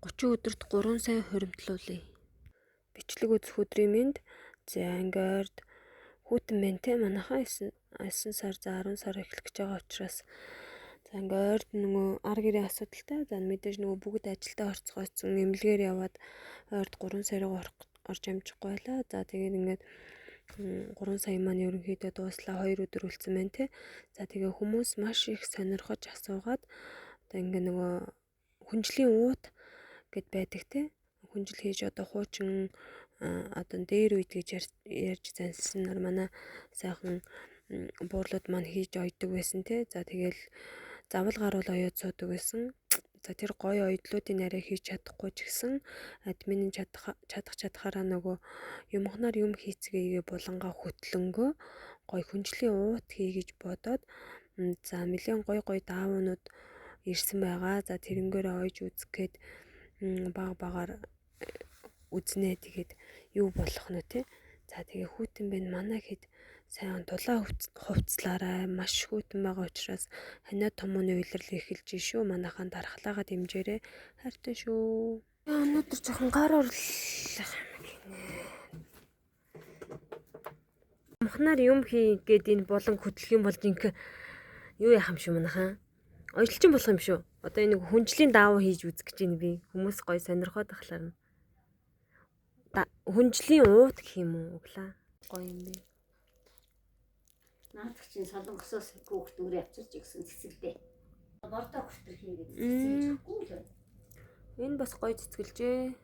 30 өдөрт 3 сая хуримтлуулъя. Бичлэг үзэх өдрийн мэнд. За ангиорд хүүтэн байна те манайхаа 9 сар за 10 сар эхлэх гэж байгаа учраас за ангиорд нөгөө ар гэрийн асуудалтай. За мэдээж нөгөө бүгд ажилдаа орцгойцсон эмнэлгээр яваад ойрд 3 сая орж амжихгүй байлаа. За тэгээд ингээд 3 сая маань ерөнхийдөө дууслаа 2 өдөр үлдсэн байна те. За тэгээ хүмүүс маш их сонирхож асуугаад одоо ингээ нөгөө хүнжлийн уут гэд байдаг те. Хүнжил хийж одоо хуучин одоо дээр үйд гэж ярьж зансан нар манай сайхан буурлууд маань хийж ойдог байсан те. За тэгэл завал гаруул оёод суудаг байсан. За тэр гоё ойдлуудын арай хийж чадахгүй ч гэсэн админы чадхаараа нөгөө юмхнаар юм хийцгээе булангаа хөтлөнгөө гоё хүнжлийн уут хий гэж бодоод за нэлээд гоё даавнууд ирсэн байгаа. За тэрнгээрээ ойж үзэх гээд багаар үзнэ. Тэгээд юу болох нь те. За тэгээ хүүтэн байна манай хэд сайн дулаан хувцлаарай маш хүүтэн байгаа учраас ханиа томооны уйлрал эхэлж шүү. Манайхаа дархлаагаа дэмжээрэй. Хайртай шүү. Өнөөдөр жоохон гар орлох юм гинэ. Махнаар юм хий гээд энэ болон хөдлөх юм бол жинхэнэ юу яах юм шүү манайхаа. Ойлчин болох юм шүү. Одоо энэ хүнжлийн даавуу хийж үзэх гэж байна би. Хүмүүс гоё сонирхоод тахлаар нь. Хүнжлийн уут гэх юм уу? Углаа. Гоё юм бэ. Наадах чинь солонгосоос хүүхд өрөө авчирч игсэн цэцгэлдээ. Бордоо хөтөр хийгээд цэцгэлжихгүй л байна. Энэ бас гоё цэцгэлжээ.